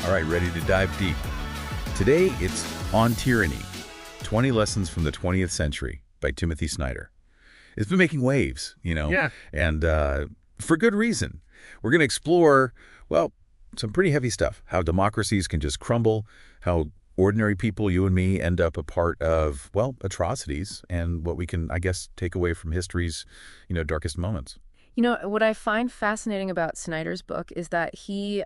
All right, ready to dive deep. Today, it's On Tyranny, 20 Lessons from the 20th Century by Timothy Snyder. It's been making waves, Yeah. and for good reason. We're going to explore, well, some pretty heavy stuff, how democracies can just crumble, how ordinary people, you and me, end up a part of, well, atrocities, and what we can, I guess, take away from history's, darkest moments. What I find fascinating about Snyder's book is that he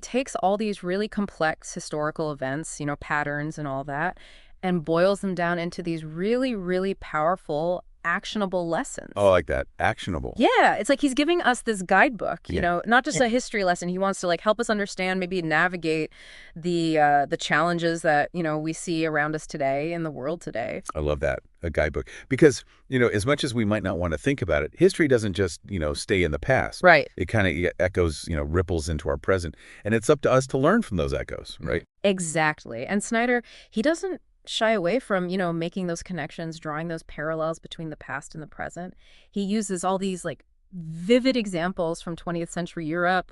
takes all these really complex historical events, patterns and all that, and boils them down into these really, really powerful, actionable lessons. Oh, I like that. Actionable. Yeah, it's like he's giving us this guidebook, Yeah. not just a history lesson. He wants to help us understand, maybe navigate the challenges that, we see around us today in the world today. I love that, a guidebook. Because, as much as we might not want to think about it, history doesn't just, stay in the past. Right. It kind of echoes, ripples into our present. And it's up to us to learn from those echoes, right? Exactly. And Snyder, he doesn't shy away from, making those connections, drawing those parallels between the past and the present. He uses all these vivid examples from 20th century Europe,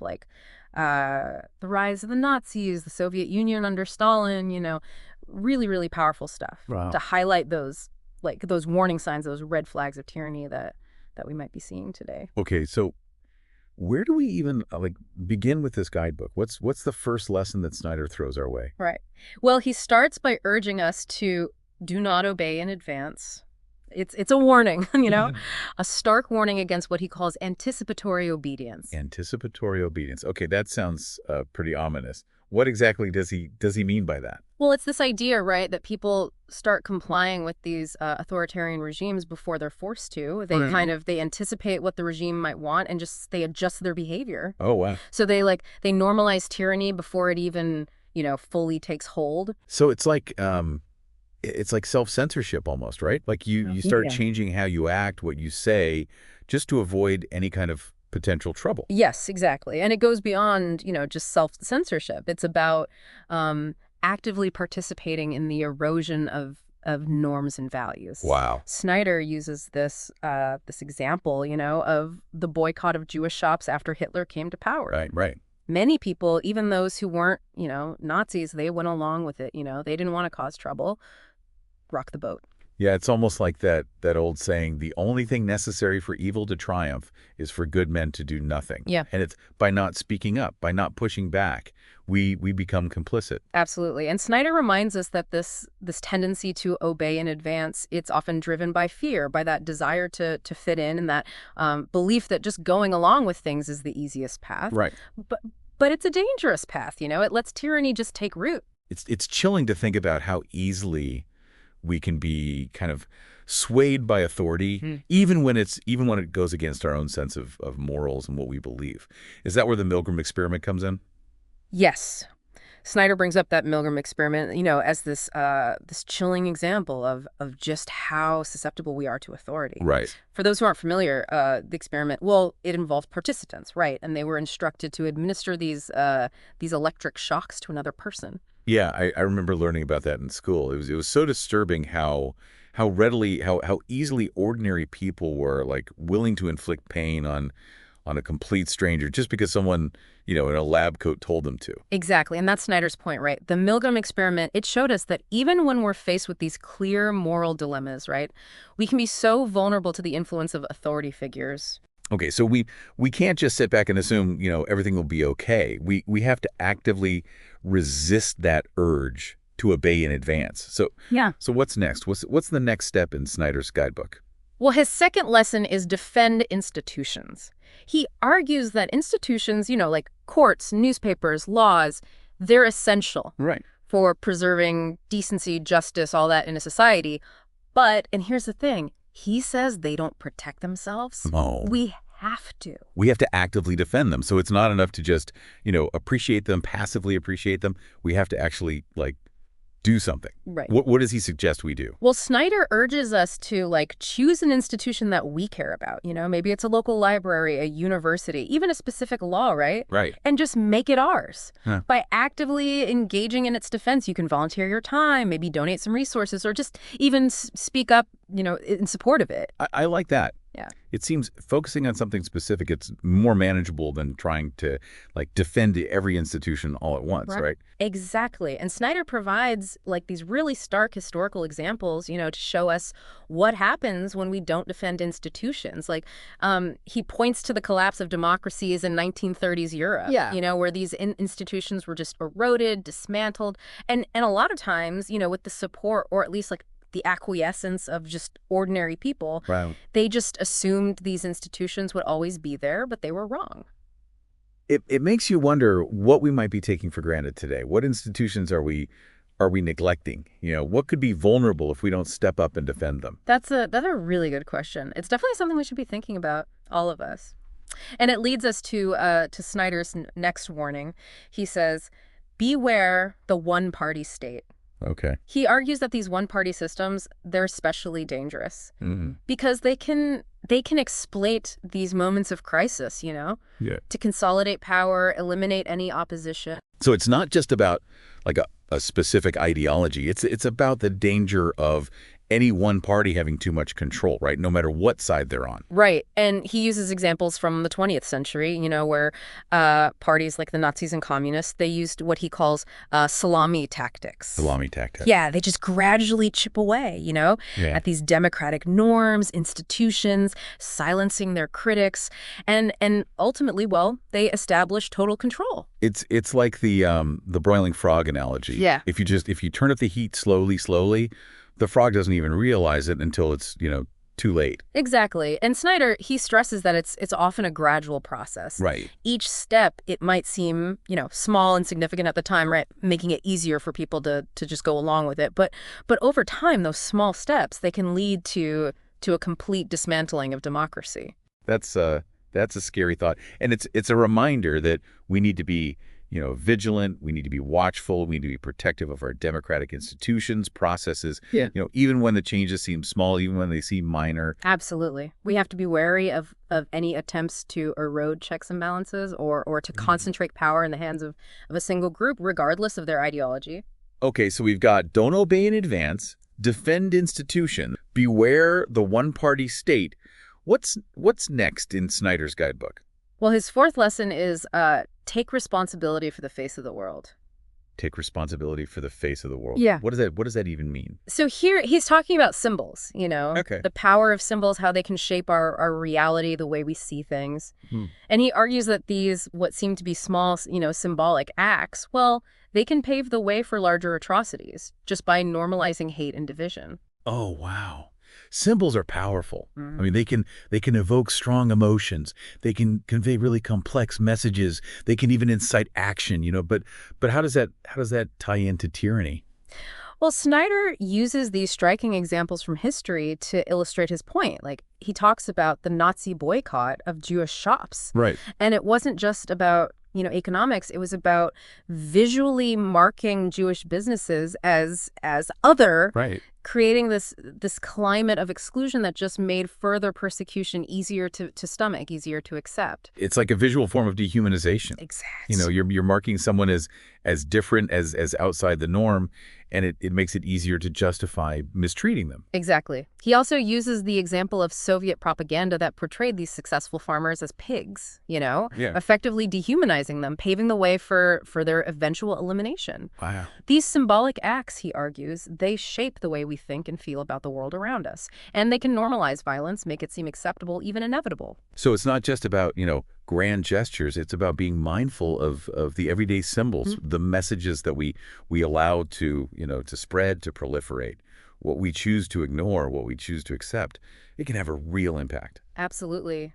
the rise of the Nazis, the Soviet Union under Stalin, really, really powerful stuff. Wow. To highlight those warning signs, those red flags of tyranny that we might be seeing today. Okay, so where do we even begin with this guidebook? What's the first lesson that Snyder throws our way? Right. Well, he starts by urging us to do not obey in advance. It's a warning, a stark warning against what he calls anticipatory obedience. Anticipatory obedience. Okay, that sounds pretty ominous. What exactly does he mean by that? Well, it's this idea, right, that people start complying with these authoritarian regimes before they're forced to. They they anticipate what the regime might want and they adjust their behavior. Oh, wow. So they normalize tyranny before it even, fully takes hold. So it's like self-censorship almost, right? Like you start changing how you act, what you say, just to avoid any kind of potential trouble. Yes, exactly. And it goes beyond, just self-censorship. It's about actively participating in the erosion of norms and values. Wow. Snyder uses this example, of the boycott of Jewish shops after Hitler came to power. Right. Many people, even those who weren't, Nazis, they went along with it. They didn't want to cause trouble. Rock the boat. Yeah, it's almost like that old saying, the only thing necessary for evil to triumph is for good men to do nothing. Yeah. And it's by not speaking up, by not pushing back, we become complicit. Absolutely. And Snyder reminds us that this tendency to obey in advance, it's often driven by fear, by that desire to fit in, and that belief that just going along with things is the easiest path. Right. But it's a dangerous path, It lets tyranny just take root. It's chilling to think about how easily we can be kind of swayed by authority, even when it goes against our own sense of morals and what we believe. Is that where the Milgram experiment comes in? Yes. Snyder brings up that Milgram experiment, as this chilling example of just how susceptible we are to authority. Right. For those who aren't familiar, the experiment, it involved participants, right? And they were instructed to administer these electric shocks to another person. Yeah, I remember learning about that in school. It was so disturbing how easily ordinary people were willing to inflict pain on a complete stranger just because someone, in a lab coat told them to. Exactly. And that's Snyder's point, right? The Milgram experiment, it showed us that even when we're faced with these clear moral dilemmas, right, we can be so vulnerable to the influence of authority figures. Okay, so we can't just sit back and assume, everything will be okay. We have to actively resist that urge to obey in advance. So what's next? What's the next step in Snyder's guidebook? Well, his second lesson is defend institutions. He argues that institutions, like courts, newspapers, laws, they're essential for preserving decency, justice, all that in a society. But, and here's the thing, he says they don't protect themselves. No. We have to. We have to actively defend them. So it's not enough to just, appreciate them, passively appreciate them. We have to actually, do something. Right. What does he suggest we do? Well, Snyder urges us to choose an institution that we care about. Maybe it's a local library, a university, even a specific law, right? Right. And just make it ours. By actively engaging in its defense, you can volunteer your time, maybe donate some resources, or just even speak up, in support of it. I like that. Yeah. It seems focusing on something specific, it's more manageable than trying to, like, defend every institution all at once, right? Exactly. And Snyder provides like these really stark historical examples, to show us what happens when we don't defend institutions. Like, he points to the collapse of democracies in 1930s Europe, Yeah. where these institutions were just eroded, dismantled, and a lot of times, with the support or at least like the acquiescence of just ordinary people, Right. they just assumed these institutions would always be there, but they were wrong. It makes you wonder what we might be taking for granted today. What institutions are we neglecting? What could be vulnerable if we don't step up and defend them? That's a really good question. It's definitely something we should be thinking about, all of us. And it leads us to Snyder's next warning. He says, "Beware the one-party state." Okay. He argues that these one-party systems, they're especially dangerous Mm-hmm. because they can exploit these moments of crisis, Yeah. to consolidate power, eliminate any opposition. So it's not just about like a specific ideology. It's about the danger of any one party having too much control, right? No matter what side they're on. Right. And he uses examples from the 20th century, where parties like the Nazis and communists, they used what he calls salami tactics. Salami tactics. Yeah, they just gradually chip away, Yeah. at these democratic norms, institutions, silencing their critics, and ultimately, well, they establish total control. It's like the broiling frog analogy. Yeah. If you turn up the heat slowly, the frog doesn't even realize it until it's, too late. Exactly. And Snyder, he stresses that it's often a gradual process. Right. Each step, it might seem, small and significant at the time, right, making it easier for people to just go along with it. But over time, those small steps, they can lead to a complete dismantling of democracy. That's a scary thought. And it's a reminder that we need to be, vigilant. We need to be watchful. We need to be protective of our democratic institutions, processes, Yeah. Even when the changes seem small, even when they seem minor. Absolutely. We have to be wary of any attempts to erode checks and balances or to concentrate power in the hands of a single group, regardless of their ideology. Okay, so we've got don't obey in advance, defend institution, beware the one-party state. What's next in Snyder's guidebook? Well, his fourth lesson is take responsibility for the face of the world. Take responsibility for the face of the world. Yeah. What does that even mean? So here he's talking about symbols, Okay. the power of symbols, how they can shape our reality, the way we see things. And he argues that these, what seem to be small, symbolic acts, well, they can pave the way for larger atrocities just by normalizing hate and division. Oh, wow. Symbols are powerful. I mean, they can evoke strong emotions. They can convey really complex messages. They can even incite action, but how does that tie into tyranny? Well, Snyder uses these striking examples from history to illustrate his point. Like, he talks about the Nazi boycott of Jewish shops. Right. And it wasn't just about, economics. It was about visually marking Jewish businesses as other, Right. creating this climate of exclusion that just made further persecution easier to stomach, easier to accept. It's like a visual form of dehumanization. Exactly. You're marking someone as different, as outside the norm, and it makes it easier to justify mistreating them. Exactly. He also uses the example of Soviet propaganda that portrayed these successful farmers as pigs, Yeah. effectively dehumanizing them, paving the way for their eventual elimination. Wow. These symbolic acts, he argues, they shape the way we think and feel about the world around us. And they can normalize violence, make it seem acceptable, even inevitable. So it's not just about, grand gestures. It's about being mindful of the everyday symbols, the messages that we allow to spread, to proliferate, what we choose to ignore, what we choose to accept. It can have a real impact. Absolutely.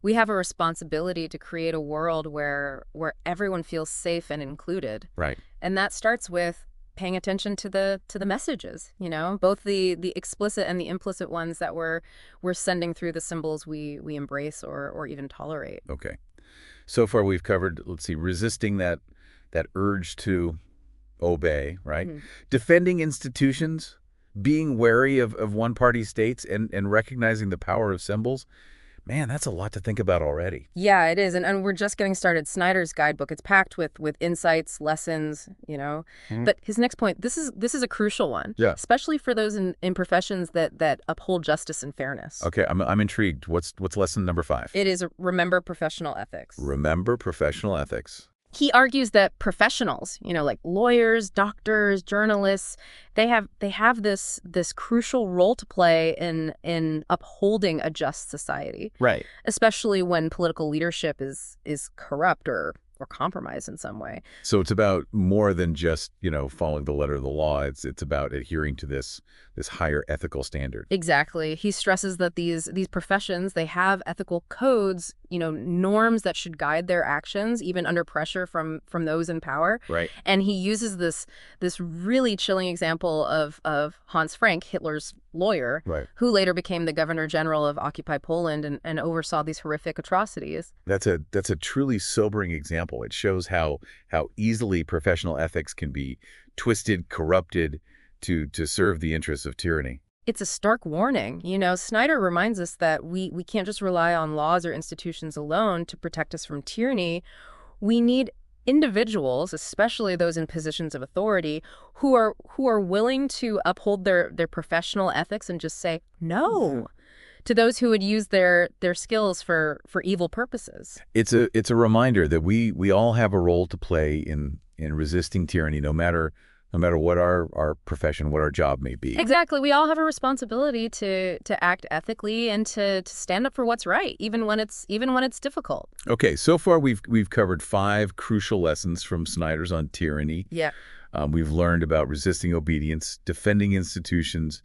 We have a responsibility to create a world where everyone feels safe and included. Right. And that starts with paying attention to the messages, both the explicit and the implicit ones that we're sending through the symbols we embrace or even tolerate. Okay. So far we've covered, let's see, resisting that urge to obey, right? Defending institutions, being wary of one-party states, and recognizing the power of symbols. Man, that's a lot to think about already. Yeah, it is. And we're just getting started. Snyder's guidebook, it's packed with insights, lessons, you know. Mhm. But his next point, this is a crucial one, Yeah. especially for those in professions that uphold justice and fairness. Okay, I'm intrigued. What's lesson number 5? It is remember professional ethics. Remember professional ethics. He argues that professionals, like lawyers, doctors, journalists, they have this crucial role to play in upholding a just society, Right. especially when political leadership is corrupt or compromised in some way. So it's about more than just, following the letter of the law. It's about adhering to this higher ethical standard. Exactly. He stresses that these professions, they have ethical codes, norms that should guide their actions, even under pressure from those in power. Right. And he uses this really chilling example of Hans Frank, Hitler's lawyer, Right. who later became the governor general of occupied Poland and oversaw these horrific atrocities. That's a truly sobering example. It shows how easily professional ethics can be twisted, corrupted to serve the interests of tyranny. It's a stark warning. Snyder reminds us that we can't just rely on laws or institutions alone to protect us from tyranny. We need individuals, especially those in positions of authority, who are willing to uphold their professional ethics and just say no to those who would use their skills for evil purposes. It's a reminder that we all have a role to play in resisting tyranny, no matter what our profession, what our job may be. Exactly. We all have a responsibility to act ethically and to stand up for what's right, even when it's difficult. Okay, so far we've covered 5 crucial lessons from Snyder's On Tyranny. Yeah. We've learned about resisting obedience, defending institutions,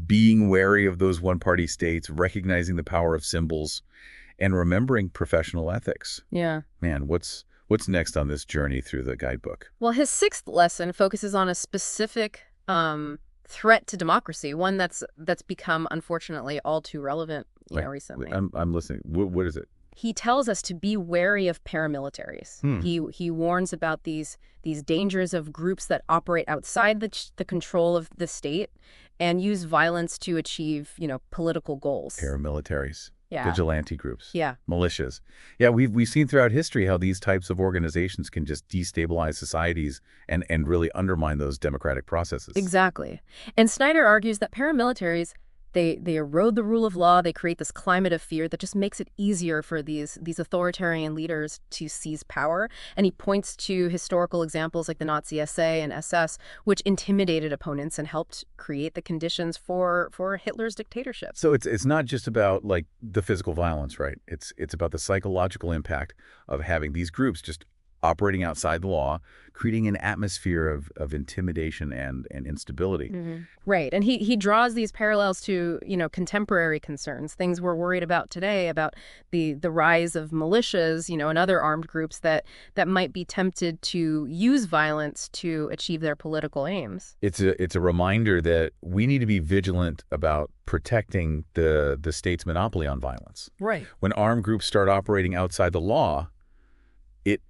being wary of those one-party states, recognizing the power of symbols, and remembering professional ethics. Yeah. Man, what's next on this journey through the guidebook? Well, his 6th lesson focuses on a specific threat to democracy, one that's become, unfortunately, all too relevant recently. I'm listening. What is it? He tells us to be wary of paramilitaries. He warns about these dangers of groups that operate outside the control of the state and use violence to achieve, political goals. Paramilitaries. Yeah. Vigilante groups. Yeah. Militias. Yeah, we've seen throughout history how these types of organizations can just destabilize societies and really undermine those democratic processes. Exactly. And Snyder argues that paramilitaries, they erode the rule of law. They create this climate of fear that just makes it easier for these authoritarian leaders to seize power. And he points to historical examples like the Nazi SA and SS, which intimidated opponents and helped create the conditions for Hitler's dictatorship. So it's not just about like the physical violence, right? It's about the psychological impact of having these groups just operating outside the law, creating an atmosphere of intimidation and instability. Mm-hmm. Right. And he draws these parallels to, contemporary concerns, things we're worried about today, about the rise of militias, and other armed groups that might be tempted to use violence to achieve their political aims. It's a reminder that we need to be vigilant about protecting the state's monopoly on violence. Right. When armed groups start operating outside the law,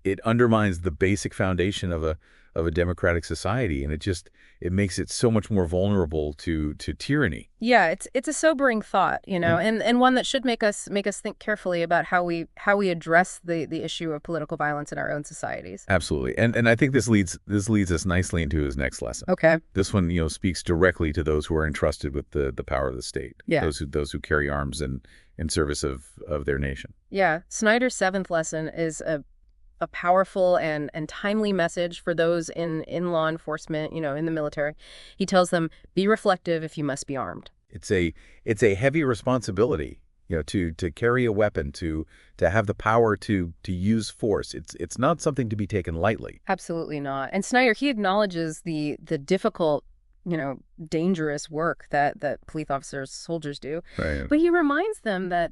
it undermines the basic foundation of a democratic society, and it makes it so much more vulnerable to tyranny. Yeah, it's a sobering thought, and one that should make us think carefully about how we address the issue of political violence in our own societies. Absolutely, and I think this leads us nicely into his next lesson. Okay. This one, speaks directly to those who are entrusted with the power of the state. Yeah. Those who carry arms in service of their nation. Yeah. Snyder's 7th lesson is a powerful and timely message for those in law enforcement, in the military. He tells them, be reflective if you must be armed. It's a heavy responsibility, to carry a weapon, to have the power to use force. It's not something to be taken lightly. Absolutely not. And Snyder, he acknowledges the difficult, dangerous work that police officers, soldiers do. Right. But he reminds them that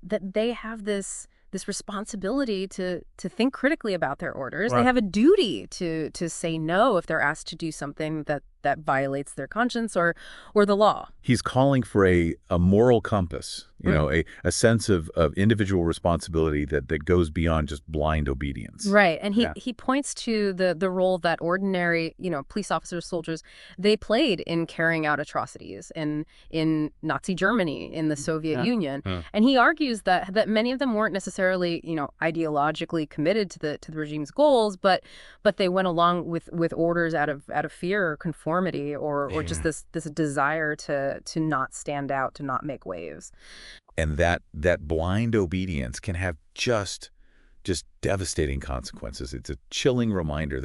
they have this responsibility to think critically about their orders. Right. They have a duty to say no if they're asked to do something that that violates their conscience or the law. He's calling for a moral compass, a sense of individual responsibility that goes beyond just blind obedience. Right. And Yeah. he points to the role that ordinary, police officers, soldiers, they played in carrying out atrocities in Nazi Germany, in the Soviet Union. And he argues that many of them weren't necessarily, ideologically committed to the regime's goals, but they went along with orders out of fear or conformity or just this desire to not stand out, to not make waves. And that blind obedience can have just devastating consequences. It's a chilling reminder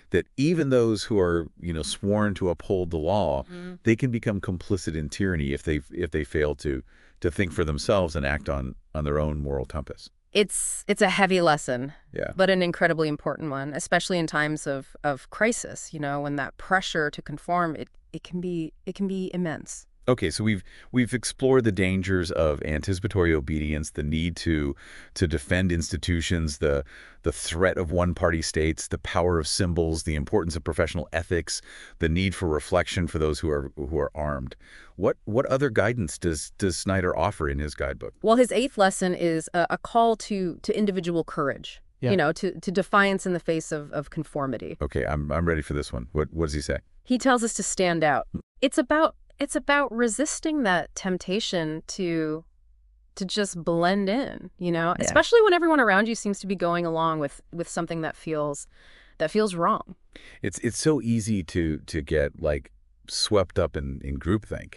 that even those who are, sworn to uphold the law, they can become complicit in tyranny if they fail to think for themselves and act on their own moral compass. It's a heavy lesson, Yeah. but an incredibly important one, especially in times of crisis, when that pressure to conform, it can be immense. Okay, so we've explored the dangers of anticipatory obedience, the need to defend institutions, the threat of one-party states, the power of symbols, the importance of professional ethics, the need for reflection for those who are armed. What other guidance does Snyder offer in his guidebook? Well, his 8th lesson is a call to individual courage. Yeah. To defiance in the face of conformity. Okay, I'm ready for this one. What does he say? He tells us to stand out. It's about resisting that temptation to just blend in, especially when everyone around you seems to be going along with something that feels wrong. It's so easy to get like swept up in groupthink,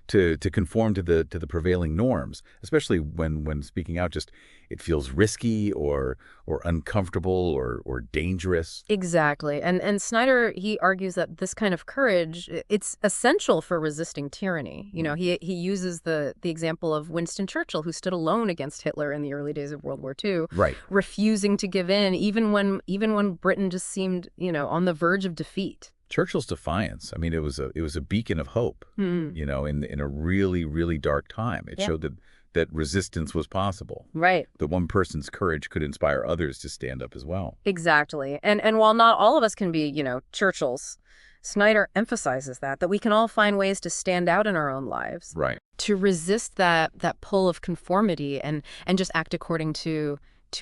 to conform to the prevailing norms, especially when speaking out just it feels risky or uncomfortable or dangerous. Exactly. And Snyder, he argues that this kind of courage, it's essential for resisting tyranny. He uses the example of Winston Churchill, who stood alone against Hitler in the early days of World War II, Right. refusing to give in even when Britain just seemed, on the verge of defeat. Churchill's defiance, I mean, it was a beacon of hope, in a really, really dark time. It showed that resistance was possible. Right. That one person's courage could inspire others to stand up as well. Exactly. And while not all of us can be, Churchills, Snyder emphasizes that we can all find ways to stand out in our own lives. Right. To resist that pull of conformity and just act according to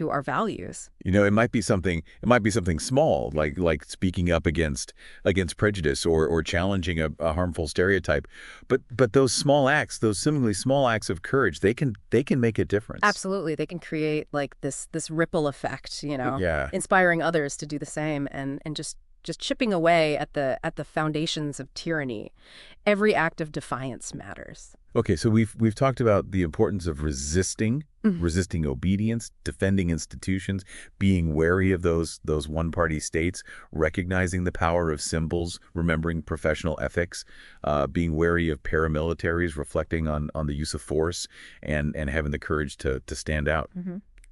our values. It might be something small, like speaking up against prejudice or challenging a harmful stereotype. But those small acts, those seemingly small acts of courage, they can make a difference. Absolutely. They can create like this ripple effect, Yeah. inspiring others to do the same and just chipping away at the foundations of tyranny. Every act of defiance matters. Okay, so we've talked about the importance of resisting obedience, defending institutions, being wary of those one-party states, recognizing the power of symbols, remembering professional ethics, being wary of paramilitaries, reflecting on the use of force, and having the courage to stand out.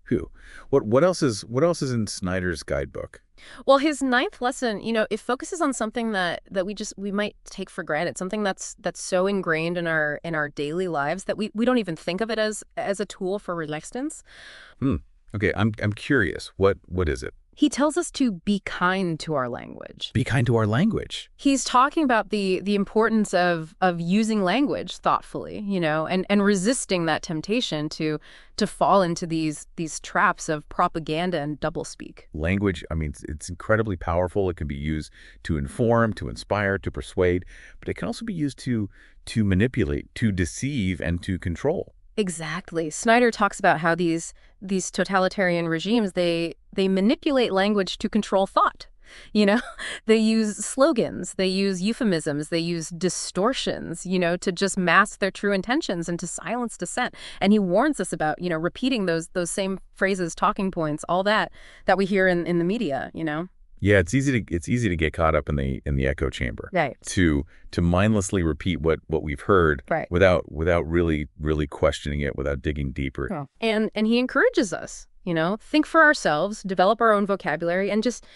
Phew. What else is in Snyder's guidebook? Well, his 9th lesson, it focuses on something that we might take for granted, something that's so ingrained in our daily lives that we don't even think of it as a tool for resistance. Okay, I'm curious. What is it? He tells us to be kind to our language. Be kind to our language. He's talking about the importance of using language thoughtfully, and resisting that temptation to fall into these traps of propaganda and doublespeak. Language, I mean, it's incredibly powerful. It can be used to inform, to inspire, to persuade, but it can also be used to manipulate, to deceive, and to control. Exactly. Snyder talks about how these totalitarian regimes, they manipulate language to control thought. They use slogans, they use euphemisms, they use distortions, to just mask their true intentions and to silence dissent. And he warns us about, repeating those same phrases, talking points, all that we hear in the media, Yeah, it's easy to get caught up in the echo chamber. Right. To mindlessly repeat what we've heard. Right. Without really questioning it, without digging deeper. Oh. And he encourages us, think for ourselves, develop our own vocabulary, and just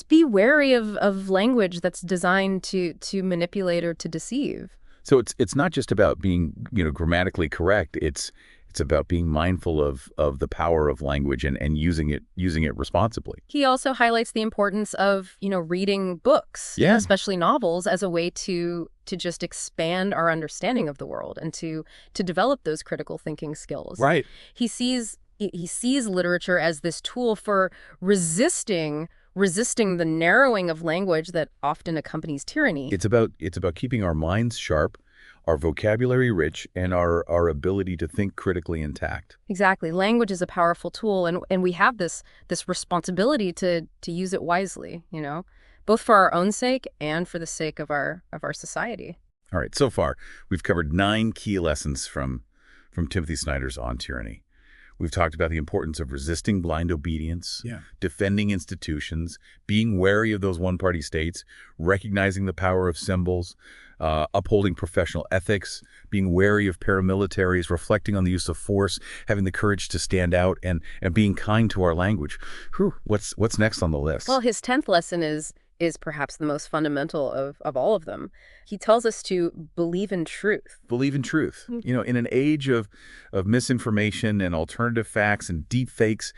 be wary of language that's designed to manipulate or to deceive. So it's not just about being, grammatically correct. It's It's about being mindful of the power of language and using it responsibly. He also highlights the importance of, reading books, Yeah. especially novels, as a way to just expand our understanding of the world and to develop those critical thinking skills. Right. He sees literature as this tool for resisting the narrowing of language that often accompanies tyranny. It's about keeping our minds sharp, our vocabulary rich, and our ability to think critically intact. Exactly. Language is a powerful tool, and we have this responsibility to use it wisely, both for our own sake and for the sake of our society. All right, so far we've covered 9 key lessons from Timothy Snyder's On Tyranny. We've talked about the importance of resisting blind obedience, defending institutions, being wary of those one-party states, recognizing the power of symbols, upholding professional ethics, being wary of paramilitaries, reflecting on the use of force, having the courage to stand out, and being kind to our language. Whew, what's next on the list? Well, his 10th lesson is perhaps the most fundamental of all of them. He tells us to believe in truth. Believe in truth. In an age of misinformation and alternative facts and deep fakes,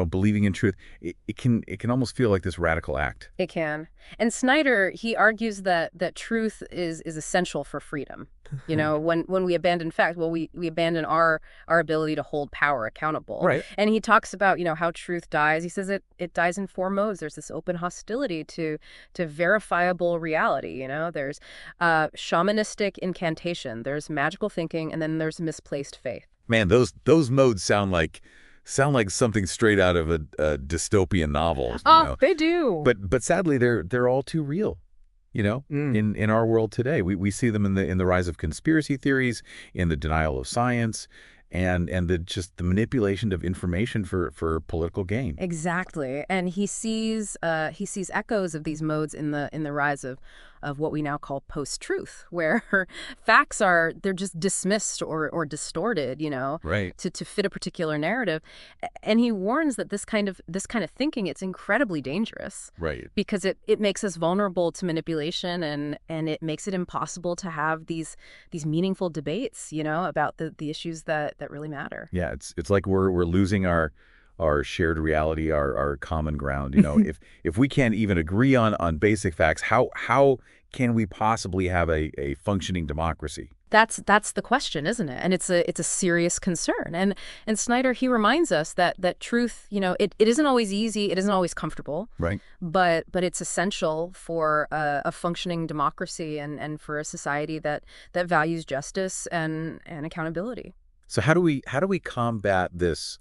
believing in truth, it can almost feel like this radical act. It can. And Snyder, he argues that truth is essential for freedom. When we abandon fact, we abandon our ability to hold power accountable. Right. And he talks about, how truth dies. He says it dies in 4 modes. There's this open hostility to verifiable reality. There's shamanistic incantation, there's magical thinking, and then there's misplaced faith. Man, those modes sound like something straight out of a dystopian novel. They do. But sadly, they're all too real. In our world today, we see them in the rise of conspiracy theories, in the denial of science, and the manipulation of information for political gain. Exactly. And he sees echoes of these modes in the rise of what we now call post-truth, where facts they're just dismissed or distorted, Right. to fit a particular narrative. And he warns that this kind of thinking, it's incredibly dangerous. Right. Because it makes us vulnerable to manipulation, and it makes it impossible to have these meaningful debates, about the issues that really matter. Yeah, it's like we're losing our shared reality, our common ground. If we can't even agree on basic facts, how can we possibly have a functioning democracy? That's the question, isn't it? And it's a serious concern. And Snyder, he reminds us that truth, it isn't always easy, it isn't always comfortable. Right. But it's essential for a functioning democracy and for a society that values justice and accountability. So how do we combat this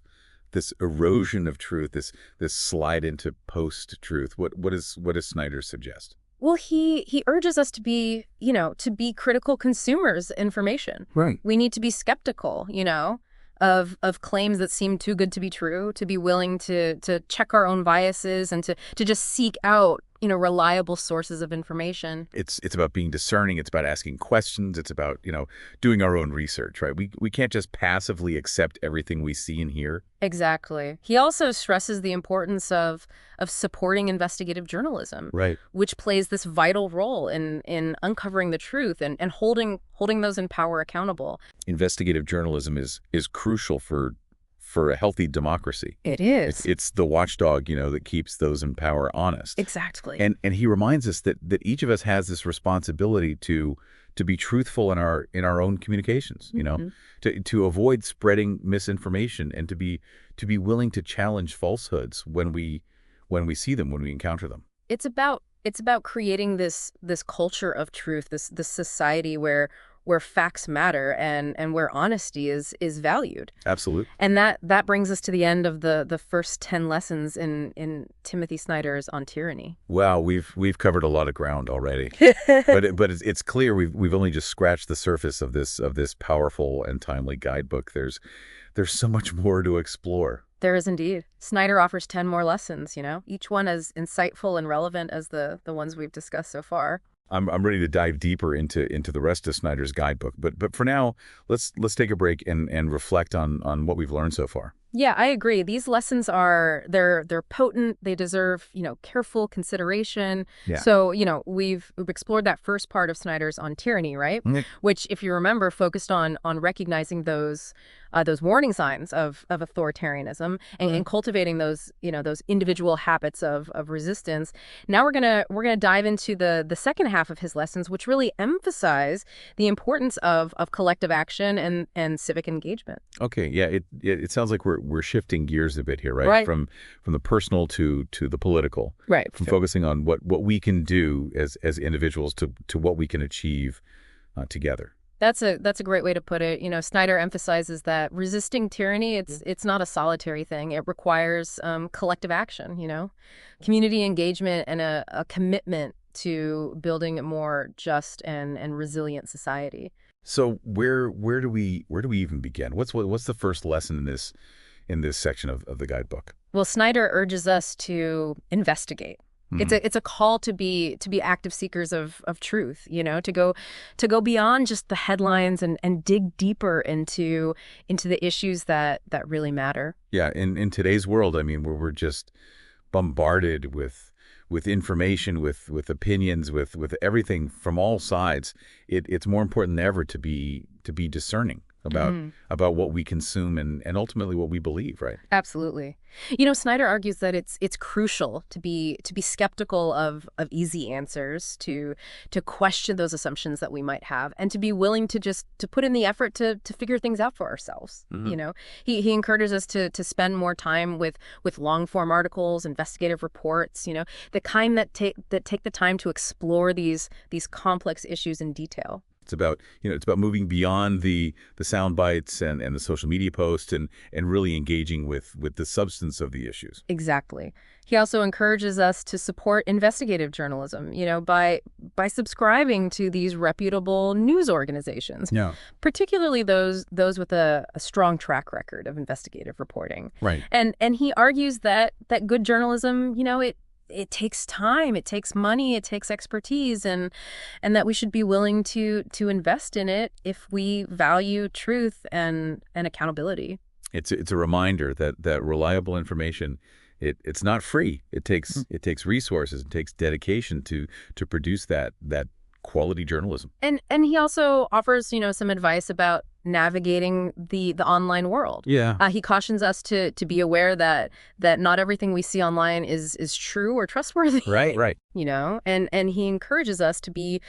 erosion of truth, this slide into post-truth? What does Snyder suggest? Well, he urges us to be critical consumers of information. Right. We need to be skeptical, of claims that seem too good to be true, to be willing to check our own biases and to just seek out, reliable sources of information. It's about being discerning. It's about asking questions. It's about, doing our own research, right? We can't just passively accept everything we see and hear. Exactly. He also stresses the importance of supporting investigative journalism, Right. which plays this vital role in uncovering the truth and holding those in power accountable. Investigative journalism is crucial for a healthy democracy. It is. It's the watchdog, that keeps those in power honest. Exactly. And he reminds us that each of us has this responsibility to be truthful in our own communications, to avoid spreading misinformation, and to be willing to challenge falsehoods when we see them, when we encounter them. It's about creating this culture of truth, this society where facts matter and where honesty is valued. Absolutely. And that brings us to the end of the first 10 lessons in Timothy Snyder's On Tyranny. Wow, we've covered a lot of ground already. but it's clear we've only just scratched the surface of this powerful and timely guidebook. There's so much more to explore. There is indeed. Snyder offers 10 more lessons, each one as insightful and relevant as the ones we've discussed so far. I'm ready to dive deeper into the rest of Snyder's guidebook. But for now, let's take a break and reflect on what we've learned so far. Yeah, I agree. These lessons are they're potent. They deserve, careful consideration. Yeah. So, we've explored that first part of Snyder's On Tyranny, right? Mm, Which, if you remember, focused on recognizing those warning signs of authoritarianism and cultivating those individual habits of resistance. Now we're gonna dive into the second half of his lessons, which really emphasize the importance of collective action and civic engagement. Okay, yeah, it sounds like we're shifting gears a bit here, right? Right. From the personal to the political, Right. from Sure. focusing on what we can do as individuals to what we can achieve together. That's a great way to put it. Snyder emphasizes that resisting tyranny, it's not a solitary thing. It requires collective action, community engagement and a commitment to building a more just and resilient society. So where do we even begin? What's the first lesson in this section of the guidebook? Well, Snyder urges us to investigate. It's Hmm. a call to be active seekers of truth, to go beyond just the headlines and dig deeper into the issues that really matter. Yeah, in today's world, I mean, where we're just bombarded with information, with opinions, with everything from all sides, it's more important than ever to be discerning about what we consume and ultimately what we believe, right? Absolutely. Snyder argues that it's crucial to be skeptical of easy answers, to question those assumptions that we might have, and to be willing to put in the effort to figure things out for ourselves. Mhm. He encourages us to spend more time with long form articles, investigative reports, the kind that take the time to explore these complex issues in detail. It's about moving beyond the sound bites and the social media posts and really engaging with the substance of the issues. Exactly. He also encourages us to support investigative journalism, by subscribing to these reputable news organizations, Yeah. particularly those with a strong track record of investigative reporting. Right. And he argues that good journalism, it takes time, it takes money, it takes expertise, and that we should be willing to invest in it if we value truth and accountability. It's a reminder that reliable information, it's not free. It takes resources, it takes dedication to produce that quality journalism. And he also offers, some advice about navigating the online world. Yeah. He cautions us to be aware that not everything we see online is true or trustworthy. Right. Right. And he encourages us to be,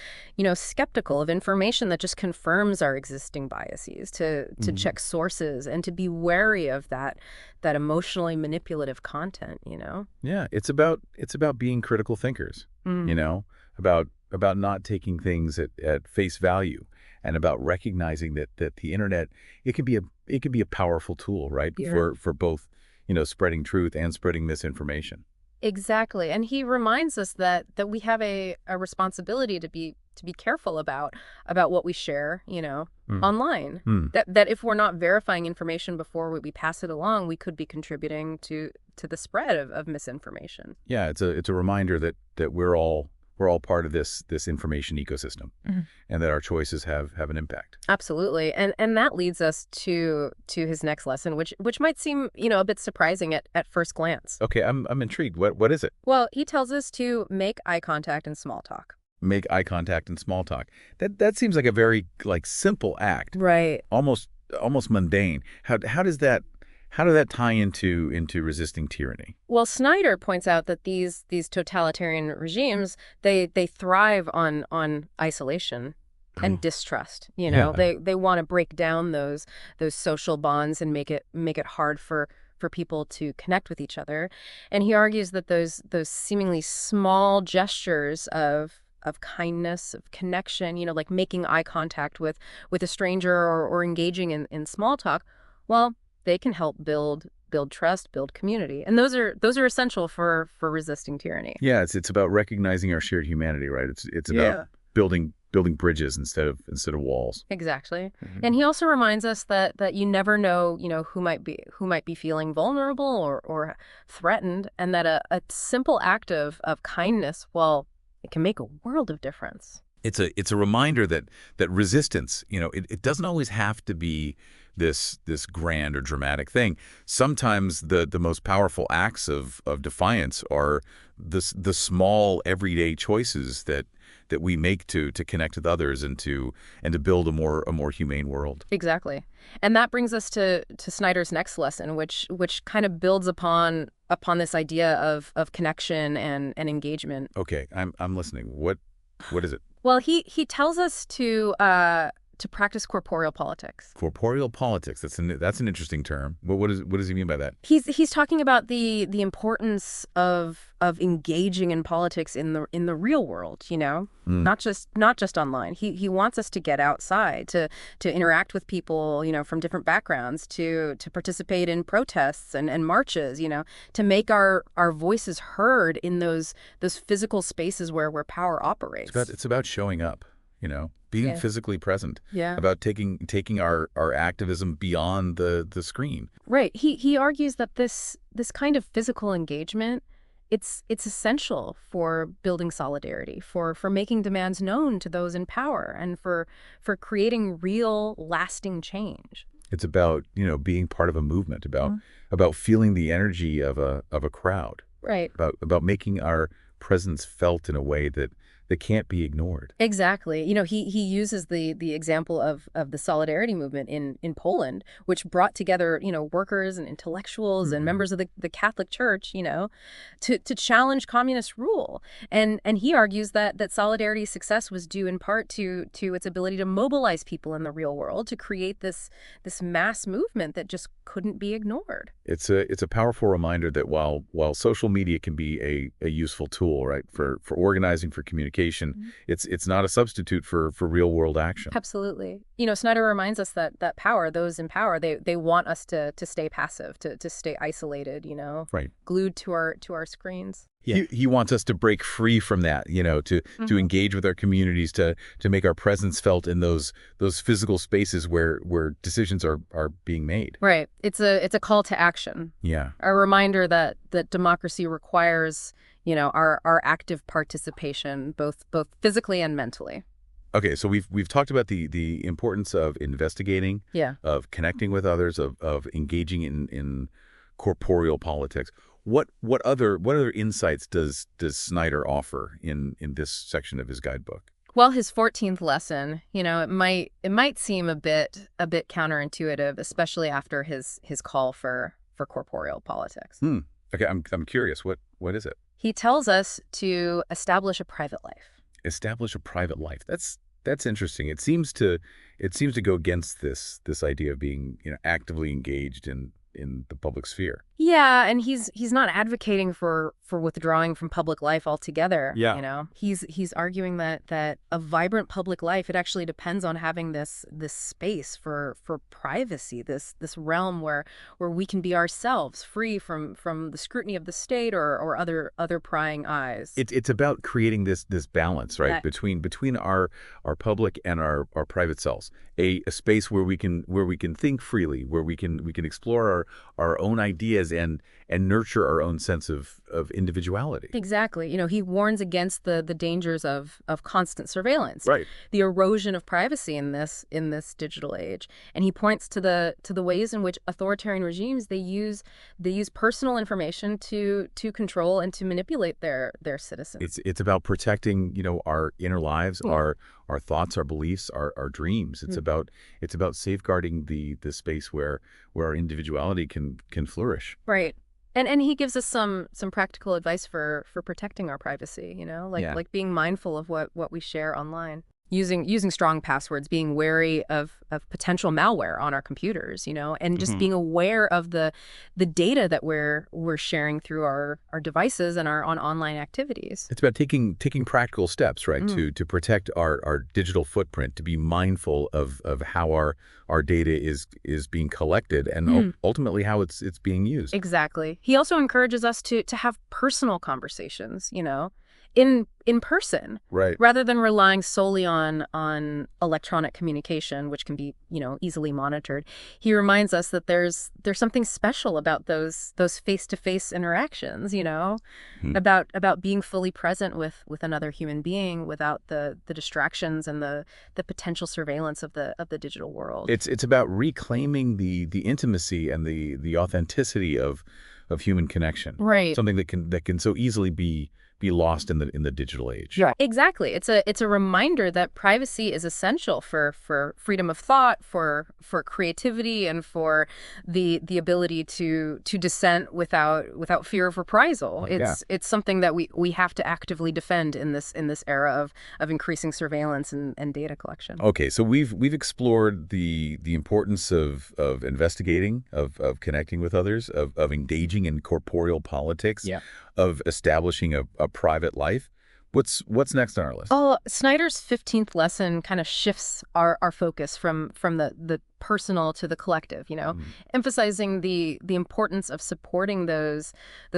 skeptical of information that just confirms our existing biases, to check sources and to be wary of that emotionally manipulative content. Yeah. It's about being critical thinkers. Mm. About not taking things at face value, and about recognizing that the internet, it can be a powerful tool, right? Yeah. For both, spreading truth and spreading misinformation. Exactly. And he reminds us that we have a responsibility to be careful about what we share, Mm. online. Mm. That if we're not verifying information before we pass it along, we could be contributing to the spread of misinformation. Yeah, it's a reminder that we're all part of this information ecosystem, Mhm. and that our choices have an impact. Absolutely. And that leads us to his next lesson, which might seem, a bit surprising at first glance. Okay, I'm intrigued. What is it? Well, he tells us to make eye contact in small talk. Make eye contact and small talk. That seems like a very simple act, Right. almost mundane. How does that tie into resisting tyranny? Well, Snyder points out that these totalitarian regimes, they thrive on isolation and distrust. Yeah. They want to break down those social bonds and make it hard for people to connect with each other. And he argues that those seemingly small gestures of kindness, of connection, like making eye contact with a stranger or engaging in small talk, well, they can help build trust, build community. And those are essential for resisting tyranny. Yeah, it's about recognizing our shared humanity, right? It's about Yeah. building bridges instead of walls. Exactly. Mhm. And he also reminds us that you never know, who might be feeling vulnerable or threatened, and that a simple act of kindness, well, it can make a world of difference. It's a reminder that resistance, it doesn't always have to be this grand or dramatic thing. Sometimes the most powerful acts of defiance are the small everyday choices that we make to connect with others and to build a more humane world. Exactly. And that brings us to Snyder's next lesson, which kind of builds upon this idea of connection and engagement. Okay, I'm listening. What is it? Well, he tells us to practice corporeal politics. Corporeal politics. That's an interesting term. What does he mean by that? He's talking about the importance of engaging in politics in the real world, Mm. not just online. He wants us to get outside, to interact with people, from different backgrounds, to participate in protests and marches, to make our voices heard in those physical spaces where power operates. It's about showing up, being Yeah. physically present, Yeah. about taking our activism beyond the screen. Right. He argues that this kind of physical engagement, it's essential for building solidarity, for making demands known to those in power, and for creating real, lasting change. It's about, being part of a movement, about Mhm. about feeling the energy of a crowd, Right. about making our presence felt in a way that can't be ignored. Exactly. He uses the example of the solidarity movement in Poland, which brought together, workers and intellectuals and Mhm. members of the Catholic Church, to challenge communist rule. And he argues that solidarity's success was due in part to its ability to mobilize people in the real world, to create this mass movement that just couldn't be ignored. It's a powerful reminder that while social media can be a useful tool, right, for organizing, for communication, Mhm. it's not a substitute for real world action. Absolutely. Snyder reminds us that power, those in power, they want us to stay passive, to stay isolated, Right. glued to our screens. He wants us to break free from that, to Mhm. engage with our communities, to make our presence felt in those physical spaces where decisions are being made. Right. It's a call to action. Yeah. A reminder that democracy requires, our active participation, both physically and mentally. Okay, so we've talked about the importance of investigating, Yeah. of connecting with others, of engaging in corporeal politics. What other insights does Snyder offer in this section of his guidebook? Well, his 14th lesson, it might seem a bit counterintuitive, especially after his call for corporeal politics. Hmm. Okay, I'm curious. What is it? He tells us to establish a private life. Establish a private life. That's interesting. It seems to go against this idea of being, actively engaged in the public sphere. Yeah, and he's not advocating for withdrawing from public life altogether. Yeah. He's arguing that a vibrant public life, it actually depends on having this space for privacy, this realm where we can be ourselves, free from the scrutiny of the state or other prying eyes. It's about creating this balance, right, That- between our public and our private selves, a space where we can think freely, where we can explore our own ideas and nurture our own sense of individuality. Exactly. He warns against the dangers of constant surveillance, Right. the erosion of privacy in this digital age, and he points to the ways in which authoritarian regimes they use personal information to control and to manipulate their citizens. It's about protecting, our inner lives, Hmm. our thoughts, our beliefs, our dreams. It's about safeguarding the space where our individuality can flourish. Right. And he gives us some practical advice for protecting our privacy, Yeah. like being mindful of what we share online. Using strong passwords, being wary of potential malware on our computers, and just Mhm. being aware of the data that we're sharing through our devices and on online activities. It's about taking practical steps, right, Mm. to protect our digital footprint, to be mindful of how our data is being collected and Mm. ultimately how it's being used. Exactly. He also encourages us to have personal conversations, in person, Right. rather than relying solely on electronic communication, which can be, easily monitored. He reminds us that there's something special about those face-to-face interactions, Hmm. about being fully present with another human being without the distractions and the potential surveillance of the digital world. It's about reclaiming the intimacy and the authenticity of human connection. Right. Something that can so easily be lost in the digital age. Yeah. Exactly. It's a reminder that privacy is essential for freedom of thought, for creativity, and for the ability to dissent without fear of reprisal. Yeah. It's something that we have to actively defend in this era of increasing surveillance and data collection. Okay, so we've explored the importance of investigating, of connecting with others, of engaging in corporeal politics, Yeah. of establishing a private life. What's next on our list? Oh, Snyder's 15th lesson kind of shifts our focus from the personal to the collective, Mm. emphasizing the importance of supporting those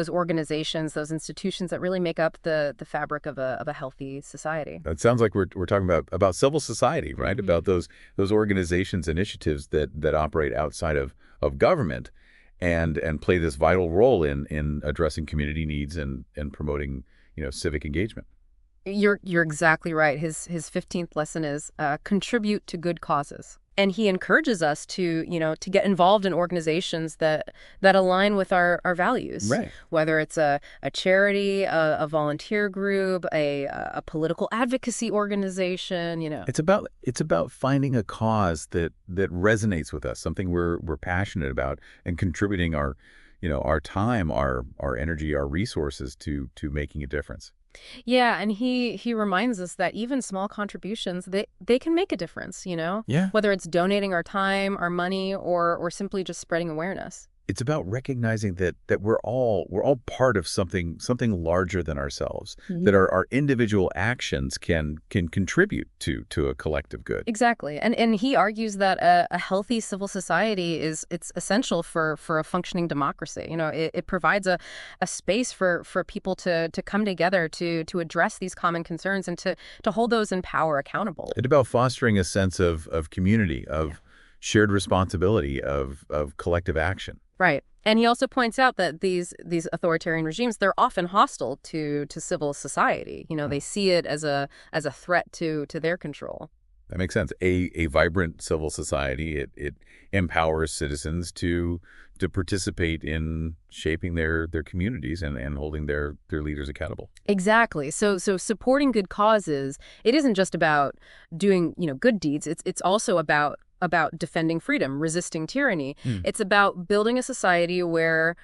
organizations, those institutions that really make up the fabric of a healthy society. It sounds like we're talking about civil society, right? Mhm. About those organizations, initiatives that operate outside of government and play this vital role in addressing community needs and promoting, civic engagement. You're exactly right. His 15th lesson is contribute to good causes. And he encourages us to get involved in organizations that align with our values, Right. whether it's a charity, a volunteer group, a political advocacy organization. It's about finding a cause that resonates with us, something we're passionate about, and contributing our time, our energy, our resources to making a difference. Yeah, and he reminds us that even small contributions, they can make a difference. Yeah. Whether it's donating our time, our money, or simply just spreading awareness. It's about recognizing that we're all part of something larger than ourselves, that our individual actions can contribute to a collective good. Exactly. And he argues that a healthy civil society it's essential for a functioning democracy. It provides a space for people to come together to address these common concerns and to hold those in power accountable. It's about fostering a sense of community, of shared responsibility, of collective action. Right. And he also points out that these authoritarian regimes, they're often hostile to civil society. They see it as a threat to their control. That makes sense. A vibrant civil society, it empowers citizens to participate in shaping their communities and holding their leaders accountable. Exactly. So supporting good causes, it isn't just about doing, good deeds. It's also about defending freedom, resisting tyranny. Hmm. It's about building a society where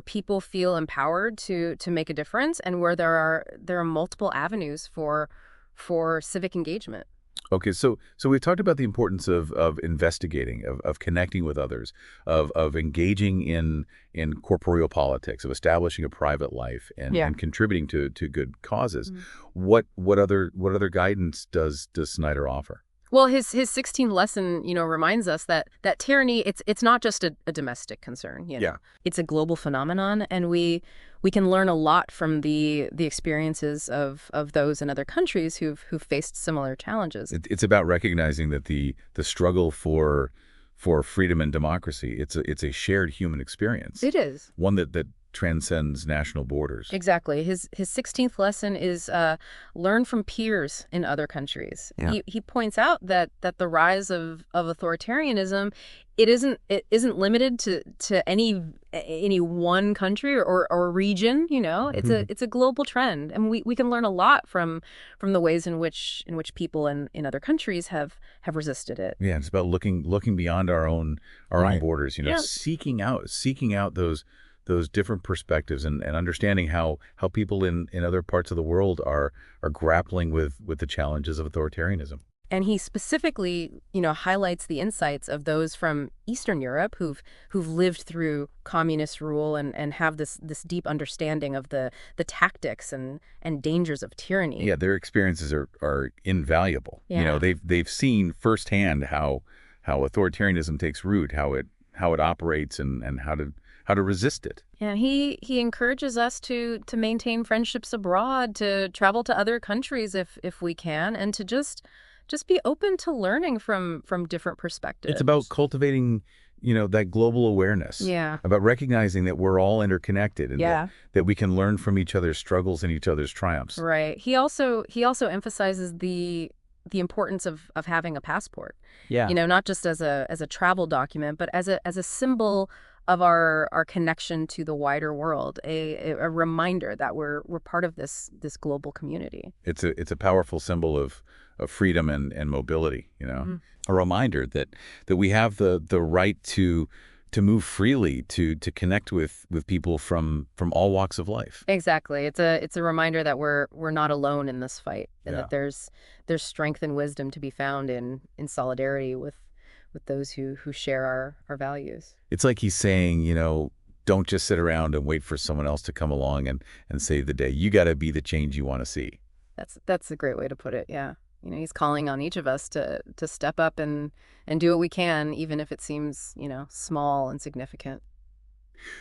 people feel empowered to make a difference and where there are multiple avenues for civic engagement. Okay, so we've talked about the importance of investigating, of connecting with others, of engaging in corporeal politics, of establishing a private life Yeah. and contributing to good causes. Mhm. What other guidance does Snyder offer? Well, his 16th lesson, reminds us that tyranny, it's not just a domestic concern. Yeah. It's a global phenomenon, and we can learn a lot from the experiences of those in other countries who've faced similar challenges. It's about recognizing that the struggle for freedom and democracy, it's a shared human experience, It is. one that transcends national borders. Exactly. His 16th lesson is learn from peers in other countries. Yeah. He points out that the rise of authoritarianism, it isn't limited to any one country or region. It's a global trend, and we can learn a lot from the ways in which people in other countries have resisted it. Yeah, it's about looking beyond our own Right. borders, Yeah. seeking out those different perspectives and understanding how people in other parts of the world are grappling with the challenges of authoritarianism. And he specifically, highlights the insights of those from Eastern Europe who've lived through communist rule and have this deep understanding of the tactics and dangers of tyranny. Yeah, their experiences are invaluable. Yeah. They've seen firsthand how authoritarianism takes root, how it operates and how how to resist it. Yeah, he encourages us to maintain friendships abroad, to travel to other countries if we can, and to just be open to learning from different It's about perspectives. cultivating, that global awareness, Yeah. about recognizing that we're all interconnected and that, Yeah. that we can learn from each other's struggles and each other's triumphs. Right. He also emphasizes the importance of having a passport. Yeah. Not just as a travel document, but as a symbol of our connection to the wider world, a reminder that we're part of this global community. It's a powerful symbol of freedom and mobility, Mhm. A reminder that we have the right to move freely, to connect with people from all walks of life. Exactly. It's a reminder that we're not alone in this fight, and Yeah. that there's strength and wisdom to be found in solidarity with those who share our values. It's like he's saying, don't just sit around and wait for someone else to come along and save the day. You got to be the change you want to see. That's a great way to put it. Yeah. He's calling on each of us to step up and do what we can, even if it seems, small and significant.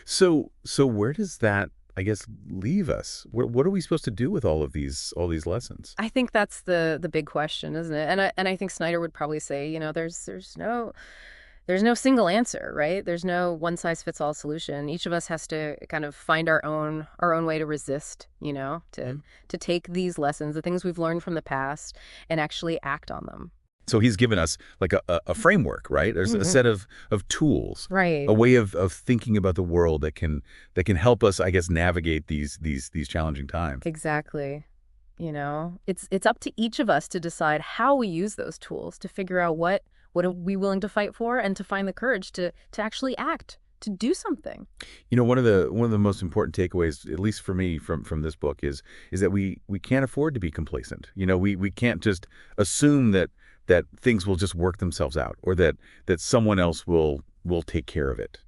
So where does that, I guess, leave us? What are we supposed to do with all these lessons? I think that's the big question, isn't it? And I think Snyder would probably say, there's no single answer, right? There's no one size fits all solution. Each of us has to kind of find our own way to resist, Mhm. to take these lessons, the things we've learned from the past, and actually act on them. So he's given us like a framework, right? There's a Hmm. set of tools, Right. a way of thinking about the world that can help us, I guess, navigate these challenging times. Exactly. It's up to each of us to decide how we use those tools to figure out what are we willing to fight for, and to find the courage to actually act, to do something. One of the most important takeaways, at least for me, from this book is that we can't afford to be complacent. We can't just assume that things will just work themselves out, or that someone else will take care of it.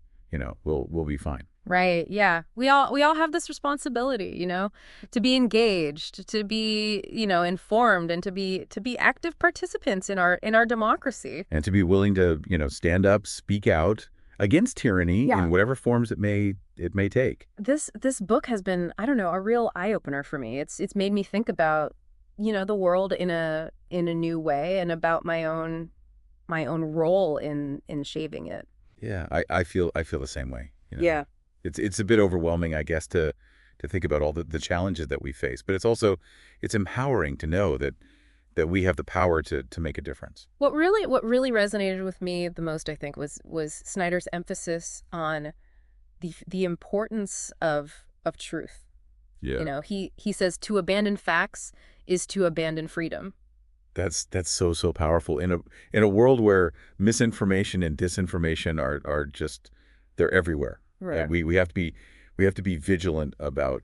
We'll be fine. Right. Yeah. We all have this responsibility, to be engaged, to be, informed, and to be active participants in our democracy. And to be willing to, stand up, speak out against tyranny Yeah. in whatever forms it may take. This book has been, I don't know, a real eye opener for me. It's made me think about, the world in a new way, and about my own role in shaping it. Yeah, I feel the same way. Yeah. It's a bit overwhelming, I guess, to think about all the challenges that we face, but it's empowering to know that we have the power to make a difference. What really resonated with me the most, I think, was Snyder's emphasis on the importance of truth. Yeah. He says to abandon facts is to abandon freedom. That's so powerful in a world where misinformation and disinformation are just they're everywhere. Right. We have to be vigilant about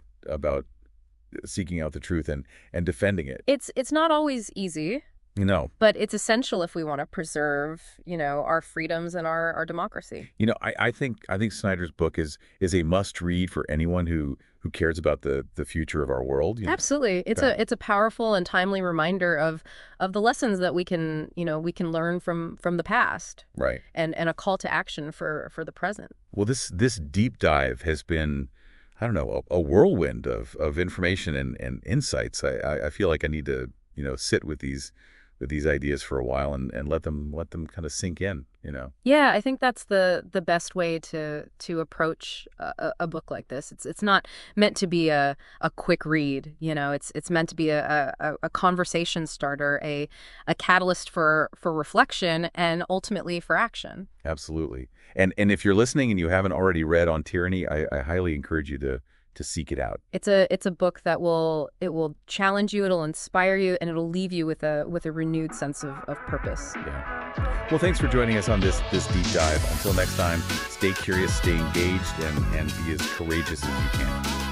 seeking out the truth and defending it. It's not always easy, You know, but it's essential if we want to preserve, our freedoms and our democracy. I think Snyder's book is a must read for anyone who cares about the future of our world. Absolutely. It's Yeah. a powerful and timely reminder of the lessons that we can learn from the past, Right. and a call to action for the present. Well, this deep dive has been, I don't know, a whirlwind of information and insights. I feel like I need to, sit with these ideas for a while and let them kind of sink in. Yeah, I think that's the best way to approach a book like this. It's not meant to be a quick read. It's meant to be a conversation starter, a catalyst for reflection, and ultimately for action. Absolutely. And if you're listening and you haven't already read On Tyranny, I highly encourage you to seek it out. It's a book that will challenge you, it'll inspire you, and it'll leave you with a renewed sense of purpose. Yeah. Well, thanks for joining us on this deep dive. Until next time, stay curious, stay engaged, and be as courageous as you can.